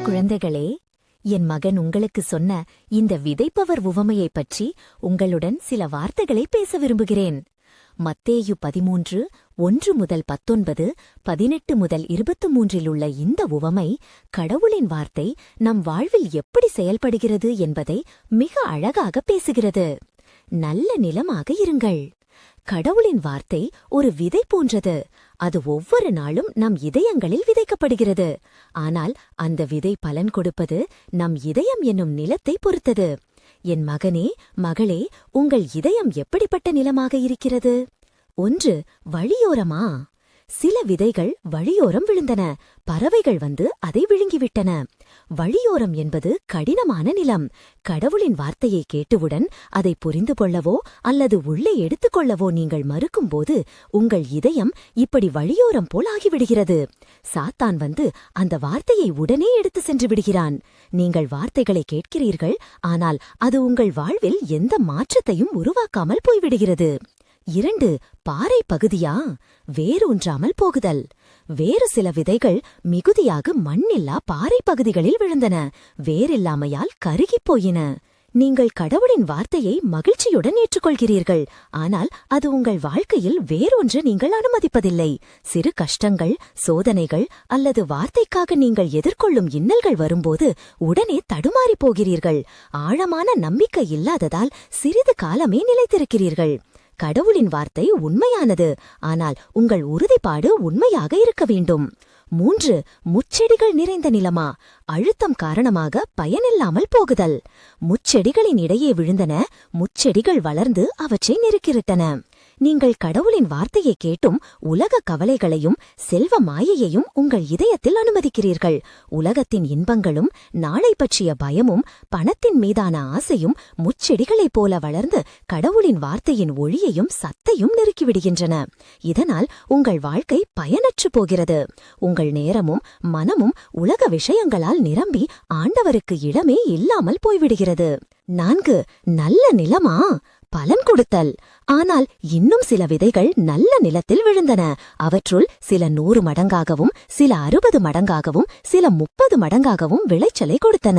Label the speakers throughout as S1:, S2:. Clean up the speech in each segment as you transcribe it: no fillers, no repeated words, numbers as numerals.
S1: குழந்தைகளே, என் மகன் உங்களுக்கு சொன்ன இந்த விதைப்பவர் உவமையைப் பற்றி உங்களுடன் சில வார்த்தைகளை பேச விரும்புகிறேன். மத்தேயு 13:1-19, 18-23 உள்ள இந்த உவமை கடவுளின் வார்த்தை நம் வாழ்வில் எப்படி செயல்படுகிறது என்பதை மிக அழகாக பேசுகிறது. நல்ல நிலமாக இருங்கள். கடவுளின் வார்த்தை ஒரு விதை போன்றது. அது ஒவ்வொரு நாளும் நம் இதயங்களில் விதைக்கப்படுகிறது. ஆனால் அந்த விதை பலன் கொடுப்பது நம் இதயம் என்னும் நிலத்தை பொறுத்தது. என் மகனே, மகளே, உங்கள் இதயம் எப்படிப்பட்ட நிலமாக இருக்கிறது? 1. வழியோரமா? சில விதைகள் வழியோரம் விழுந்தன. பறவைகள் வந்து அதை விழுங்கிவிட்டன. வழியோரம் என்பது கடினமான நிலம். கடவுளின் வார்த்தையை கேட்டவுடன் அதை புரிந்து கொள்ளவோ அல்லது உள்ளே எடுத்துக்கொள்ளவோ நீங்கள் மறுக்கும்போது உங்கள் இதயம் இப்படி வழியோரம் போல் ஆகிவிடுகிறது. சாத்தான் வந்து அந்த வார்த்தையை உடனே எடுத்து சென்று விடுகிறான். நீங்கள் வார்த்தைகளை கேட்கிறீர்கள், ஆனால் அது உங்கள் வாழ்வில் எந்த மாற்றத்தையும் உருவாக்காமல் போய்விடுகிறது. 2. பாறை பகுதியா? வேரூன்றாமல் போகுதல். வேறு சில விதைகள் மிகுதியாக மண்ணில்லா பாறை பகுதிகளில் விழுந்தன. வேரில்லாமையால் கருகிப் போயின. நீங்கள் கடவுளின் வார்த்தையை மகிழ்ச்சியுடன் ஏற்றுக்கொள்கிறீர்கள், ஆனால் அது உங்கள் வாழ்க்கையில் வேறொன்று நீங்கள் அனுமதிப்பதில்லை. சிறு கஷ்டங்கள், சோதனைகள் அல்லது வார்த்தைக்காக நீங்கள் எதிர்கொள்ளும் இன்னல்கள் வரும்போது உடனே தடுமாறிப் போகிறீர்கள். ஆழமான நம்பிக்கை இல்லாததால் சிறிது காலமே நிலைத்திருக்கிறீர்கள். கடவுளின் வார்த்தை உண்மையானது, ஆனால் உங்கள் உறுதிப்பாடு உண்மையாக இருக்க வேண்டும். 3. முச்செடிகள் நிறைந்த நிலமா? அழுத்தம் காரணமாக பயனில்லாமல் போகுதல். முச்செடிகளின் இடையே விழுந்தன. முச்செடிகள் வளர்ந்து அவற்றை நெருக்கிவிட்டன. நீங்கள் கடவுளின் வார்த்தையை கேட்டும் உலக கவலைகளையும் செல்வ மாயையையும் உங்கள் இதயத்தில் அனுமதிக்கிறீர்கள். உலகத்தின் இன்பங்களும் நாளை பற்றிய பயமும் பணத்தின் மீதான ஆசையும் முச்செடிகளைப் போல வளர்ந்து கடவுளின் வார்த்தையின் ஒளியையும் சத்தையும் நெருக்கிவிடுகின்றன. இதனால் உங்கள் வாழ்க்கை பயனற்று போகிறது. உங்கள் நேரமும் மனமும் உலக விஷயங்களால் நிரம்பி ஆண்டவருக்கு இடமே இல்லாமல் போய்விடுகிறது. 4. நல்ல நிலமா? பலன் கொடுத்தல். ஆனால் இன்னும் சில விதைகள் நல்ல நிலத்தில் விழுந்தன. அவற்றுள் சில 100 மடங்காகவும் சில 60 மடங்காகவும் சில 30 மடங்காகவும் விளைச்சலை கொடுத்தன.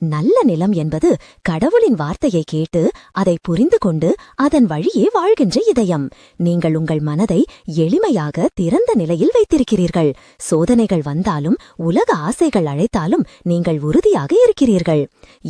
S1: நல்ல நிலம் என்பது கடவுளின் வார்த்தையை கேட்டு அதை புரிந்து கொண்டு அதன் வழியே வாழ்கின்ற இதயம். நீங்கள் உங்கள் மனதை எளிமையாக திறந்த நிலையில் வைத்திருக்கிறீர்கள். சோதனைகள் வந்தாலும் உலக ஆசைகள் அழைத்தாலும் நீங்கள் உறுதியாக இருக்கிறீர்கள்.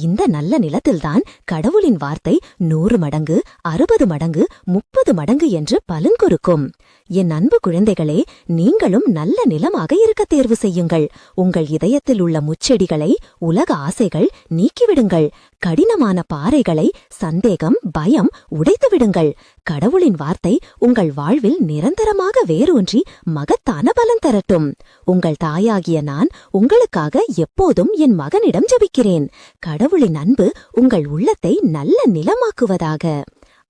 S1: இந்த நல்ல நிலத்தில்தான் கடவுளின் வார்த்தை 100 மடங்கு 60 மடங்கு 30 மடங்கு என்று பலன் கொடுக்கும். என் அன்பு குழந்தைகளே, நீங்களும் நல்ல நிலமாக இருக்க தேர்வு செய்யுங்கள். உங்கள் இதயத்தில் உள்ள முச்செடிகளை, உலக ஆசைகள் நீக்கிவிடுங்கள். கடினமான பாறைகளை, சந்தேகம், பயம் உடைத்துவிடுங்கள். கடவுளின் வார்த்தை உங்கள் வாழ்வில் நிரந்தரமாக வேரூன்றி மகத்தான பலன் தரட்டும். உங்கள் தாயாகிய நான் உங்களுக்காக எப்போதும் என் மகனிடம் ஜெபிக்கிறேன். கடவுளின் அன்பு உங்கள் உள்ளத்தை நல்ல நிலமாக்குவதாக.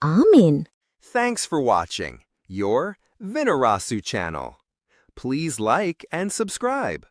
S1: ஆமேன்.
S2: Thanks for watching your Vinarasu channel. Please like and subscribe.